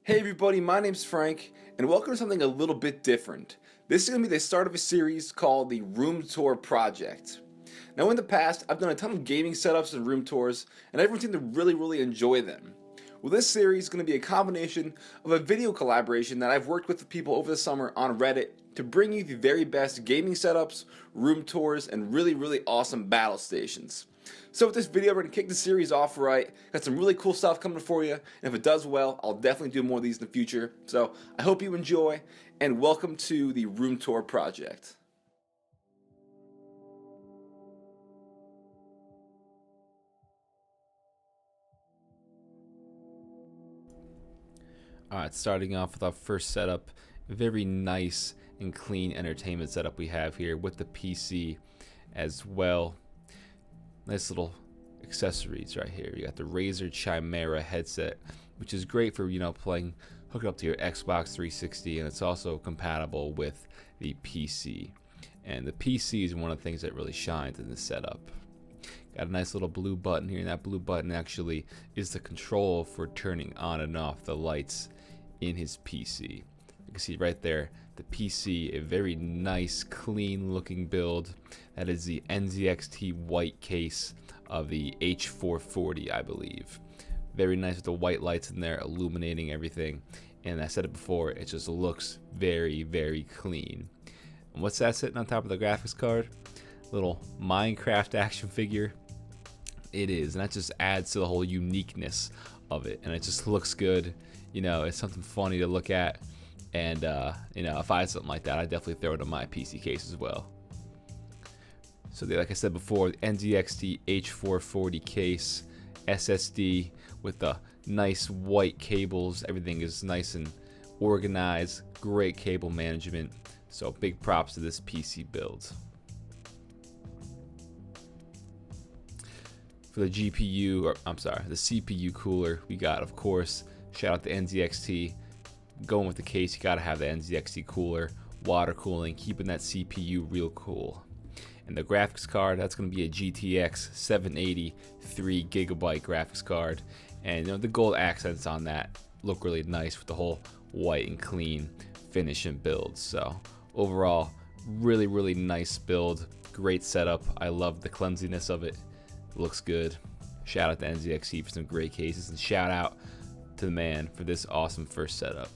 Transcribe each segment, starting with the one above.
Hey everybody, my name's Frank, and welcome to something a little bit different. This is going to be the start of a series called the Room Tour Project. Now in the past, I've done a ton of gaming setups and room tours, and everyone seemed to really enjoy them. Well, this series is going to be a combination of a video collaboration that I've worked with people over the summer on Reddit to bring you the very best gaming setups, room tours, and really awesome battle stations. So with this video, we're going to kick the series off right. Got some really cool stuff coming for you, and if it does well, I'll definitely do more of these in the future. So I hope you enjoy, and welcome to the Room Tour Project. Alright, starting off with our first setup, very nice and clean entertainment setup we have here with the PC as well. Nice little accessories right here. You got the Razer Chimera headset, which is great for, playing, hook it up to your Xbox 360, and it's also compatible with the PC. And the PC is one of the things that really shines in this setup. Got a nice little blue button here, and that blue button actually is the control for turning on and off the lights in his PC. You can see right there, the PC, a very nice, clean looking build. That is the NZXT white case of the H440, I believe. Very nice with the white lights in there, illuminating everything. And I said it before, it just looks very clean. And what's that sitting on top of the graphics card? Little Minecraft action figure. It is, and that just adds to the whole uniqueness of it, and it just looks good. It's something funny to look at, and if I had something like that, I'd definitely throw it on my PC case as well. So like I said before, the NZXT H440 case, SSD with the nice white cables. Everything is nice and organized, great cable management, so big props to this PC build. For the the CPU cooler, we got, of course, shout out to NZXT. Going with the case, you gotta have the NZXT cooler, water cooling, keeping that CPU real cool. And the graphics card, that's gonna be a GTX 780 3GB graphics card. And the gold accents on that look really nice with the whole white and clean finish and build. So overall, really nice build, great setup. I love the cleanliness of it. Looks good. Shout out to NZXT for some great cases, and shout out to the man for this awesome first setup.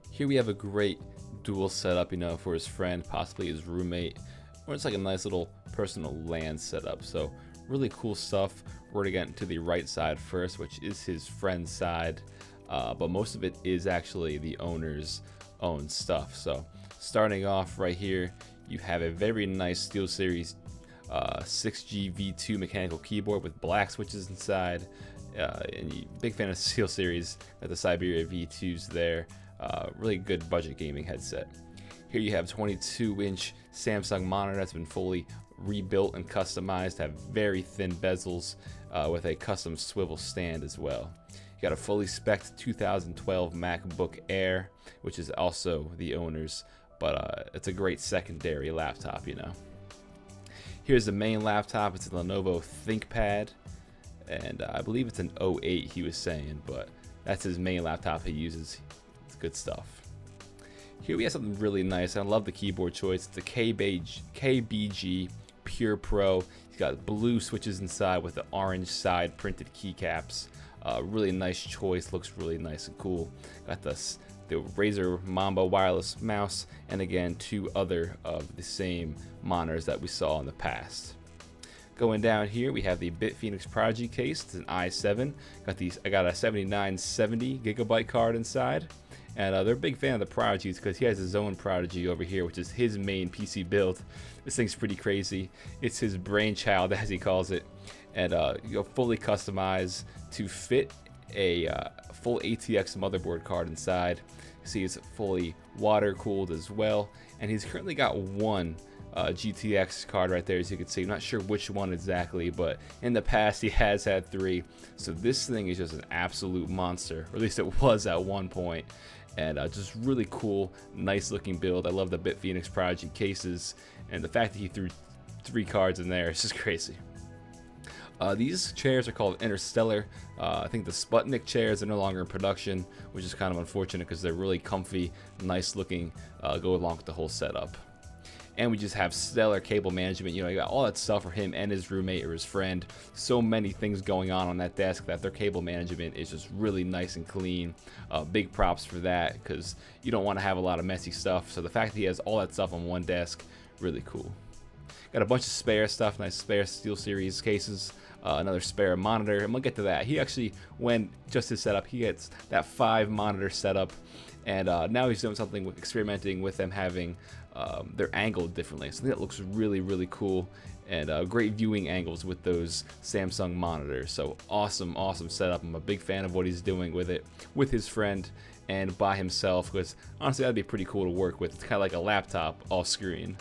Here we have a great dual setup, for his friend, possibly his roommate, or it's like a nice little personal LAN setup. So really cool stuff. We're gonna get into the right side first, which is his friend's side, but most of it is actually the owner's own stuff. So starting off right here, you have a very nice SteelSeries 6G V2 mechanical keyboard with black switches inside, and big fan of SteelSeries. Got the Siberia V2s there. Really good budget gaming headset. Here you have 22-inch Samsung monitor that's been fully rebuilt and customized. Have very thin bezels with a custom swivel stand as well. You got a fully spec'd 2012 MacBook Air, which is also the owner's, but it's a great secondary laptop. Here's the main laptop. It's a Lenovo ThinkPad, and I believe it's an 08 he was saying, but that's his main laptop he uses. It's good stuff. Here we have something really nice. I love the keyboard choice. It's the KBG Pure Pro. He's got blue switches inside with the orange side printed keycaps. Really nice choice. Looks really nice and cool. Got the Razer Mamba wireless mouse, and again, two other of the same monitors that we saw in the past. Going down here, we have the BitPhoenix Prodigy case. It's an i7. I got a 7970 gigabyte card inside, and they're a big fan of the Prodigies because he has his own Prodigy over here, which is his main PC build. This thing's pretty crazy. It's his brainchild, as he calls it, and fully customized to fit a full ATX motherboard card inside. See, it's fully water cooled as well, and he's currently got one GTX card right there, as you can see. I'm not sure which one exactly, but in the past he has had three. So this thing is just an absolute monster, or at least it was at one point. And just really cool, nice looking build. I love the BitPhoenix Prodigy cases, and the fact that he threw three cards in there is just crazy. These chairs are called Interstellar. I think the Sputnik chairs are no longer in production, which is kind of unfortunate because they're really comfy, nice looking, go along with the whole setup. And we just have stellar cable management. You know, you got all that stuff for him and his roommate or his friend. So many things going on that desk that their cable management is just really nice and clean. Big props for that, because you don't want to have a lot of messy stuff. So the fact that he has all that stuff on one desk, really cool. Got a bunch of spare stuff, nice spare SteelSeries cases. Another spare monitor, and we'll get to that. He actually, when just his setup, he gets that 5 monitor setup, and now he's doing something with experimenting with them having they're angled differently. So I think that looks really, really cool, and great viewing angles with those Samsung monitors. So awesome setup. I'm a big fan of what he's doing with it, with his friend and by himself, because honestly that'd be pretty cool to work with. It's kind of like a laptop off screen.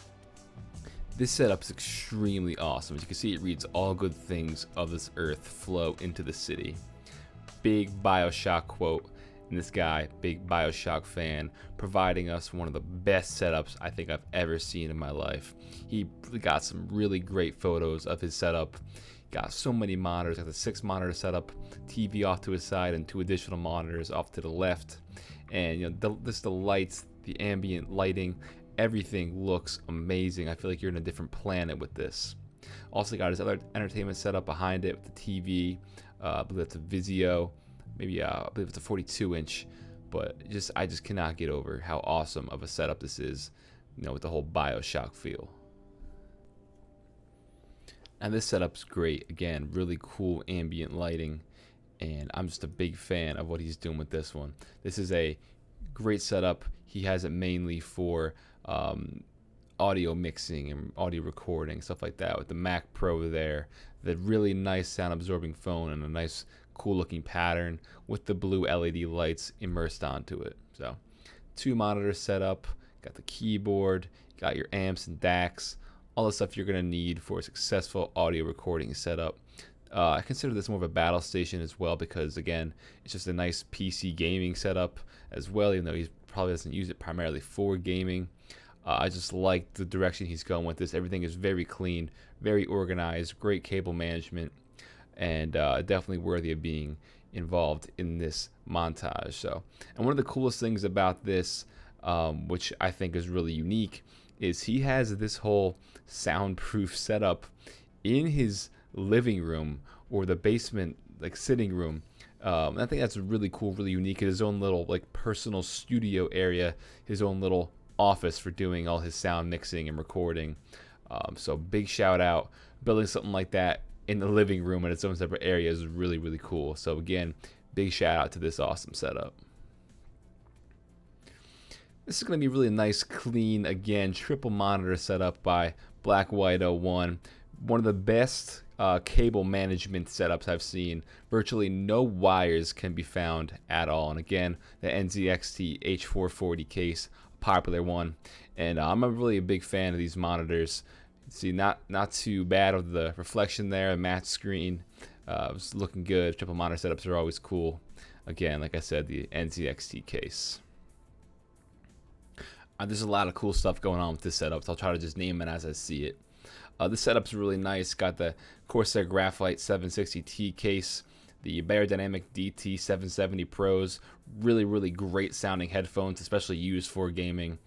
This setup is extremely awesome. As you can see, it reads all good things of this earth flow into the city. Big Bioshock quote. And this guy, big Bioshock fan, providing us one of the best setups I think I've ever seen in my life. He got some really great photos of his setup. Got so many monitors, got the 6 monitor setup, TV off to his side, and 2 additional monitors off to the left. And you know, just the lights, the ambient lighting, everything looks amazing. I feel like you're in a different planet with this. Also got his other entertainment setup behind it with the TV. I believe it's a Vizio. Maybe I believe it's a 42-inch. But I just cannot get over how awesome of a setup this is, you know, with the whole Bioshock feel. And this setup's great. Again, really cool ambient lighting, and I'm just a big fan of what he's doing with this one. This is a great setup. He has it mainly for audio mixing and audio recording, stuff like that, with the Mac Pro there, the really nice sound absorbing phone, and a nice cool looking pattern with the blue LED lights immersed onto it. So 2 monitors set up, got the keyboard, got your amps and DACs, all the stuff you're going to need for a successful audio recording setup. I consider this more of a battle station as well, because again, it's just a nice PC gaming setup as well, even though he probably doesn't use it primarily for gaming. I just like the direction he's going with this. Everything is very clean, very organized, great cable management, and definitely worthy of being involved in this montage. So, and one of the coolest things about this, which I think is really unique, is he has this whole soundproof setup in his living room or the basement, like sitting room. I think that's really cool, really unique. His own little like personal studio area, his own little office for doing all his sound mixing and recording. So big shout out. Building something like that in the living room in its own separate area is really, really cool. So again, big shout out to this awesome setup. This is going to be really nice, clean, again, triple monitor setup by Black White 01. One of the best cable management setups I've seen. Virtually no wires can be found at all. And again, the NZXT H440 case, a popular one. And I'm really a big fan of these monitors. See, not too bad of the reflection there, a matte screen. It's looking good. Triple monitor setups are always cool. Again, like I said, the NZXT case. There's a lot of cool stuff going on with this setup, so I'll try to just name it as I see it. This setup's really nice. Got the Corsair Graphite 760T case, the Beyerdynamic DT770 Pros, really, really great sounding headphones, especially used for gaming,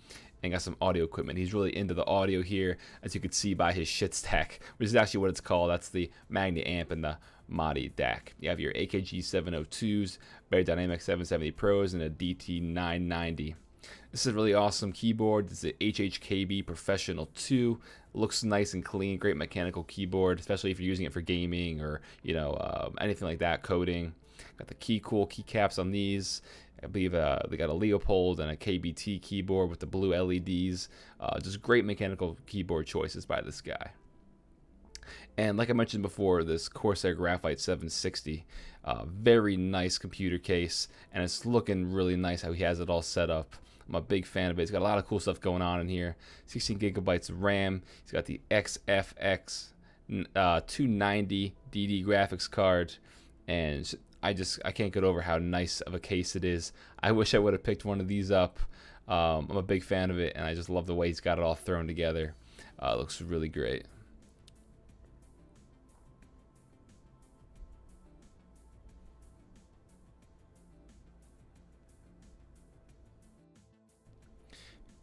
and got some audio equipment. He's really into the audio here, as you can see by his shit stack, which is actually what it's called. That's the Magna amp and the Madi DAC. You have your AKG 702s, Beyerdynamic 770 Pros, and a DT990. This is a really awesome keyboard. This is the HHKB Professional 2. Looks nice and clean. Great mechanical keyboard, especially if you're using it for gaming or anything like that, coding. Got the cool keycaps on these. I believe they got a Leopold and a KBT keyboard with the blue LEDs. Just great mechanical keyboard choices by this guy. And like I mentioned before, this Corsair Graphite 760, very nice computer case, and it's looking really nice how he has it all set up. I'm a big fan of it. He's got a lot of cool stuff going on in here. 16 gigabytes of RAM. He's got the XFX 290 DD graphics card, and I can't get over how nice of a case it is. I wish I would have picked one of these up. I'm a big fan of it, and I just love the way he's got it all thrown together. It looks really great.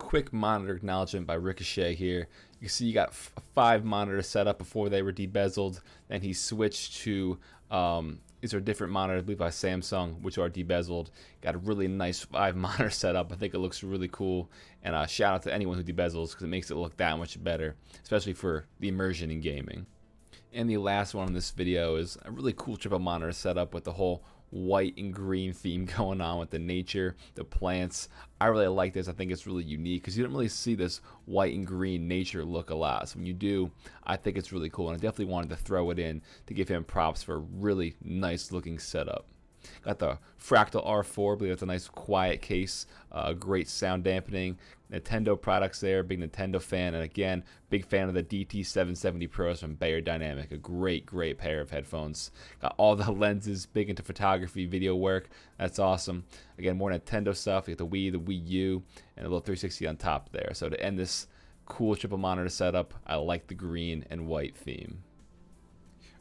quick monitor acknowledgement by Ricochet here. You can see you got 5 monitors set up before they were debezeled. Then he switched to these are different monitors, I believe by Samsung, which are debezeled. Got a really nice 5 monitor setup. I think it looks really cool. And shout out to anyone who debezels because it makes it look that much better, especially for the immersion in gaming. And the last one in this video is a really cool triple monitor setup with the whole white and green theme going on with the nature, the plants. I really like this. I think it's really unique because you don't really see this white and green nature look a lot. So when you do, I think it's really cool. And I definitely wanted to throw it in to give him props for a really nice looking setup. Got the Fractal R4, I believe that's a nice quiet case, great sound dampening. Nintendo products there, big Nintendo fan, and again, big fan of the DT770 Pros from Beyerdynamic, a great pair of headphones. Got all the lenses, big into photography, video work, that's awesome. Again, more Nintendo stuff, you got the Wii U, and a little 360 on top there. So to end this cool triple monitor setup, I like the green and white theme.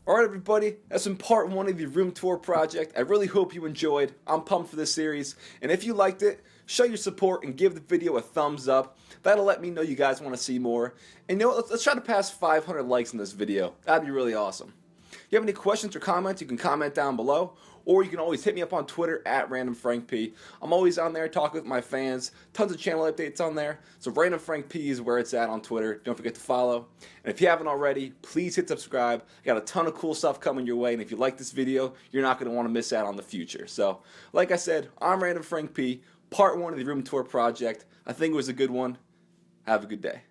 Alright everybody, that's been part 1 of the room tour project. I really hope you enjoyed. I'm pumped for this series, and if you liked it, show your support and give the video a thumbs up. That'll let me know you guys want to see more. And you know what, let's try to pass 500 likes in this video. That'd be really awesome. If you have any questions or comments, you can comment down below, or you can always hit me up on Twitter at randomfrankp. I'm always on there talking with my fans, tons of channel updates on there, so randomfrankp is where it's at on Twitter. Don't forget to follow. And if you haven't already, please hit subscribe. I got a ton of cool stuff coming your way, and if you like this video, you're not going to want to miss out on the future. So, like I said, I'm randomfrankp, part 1 of the room tour project. I think it was a good one. Have a good day.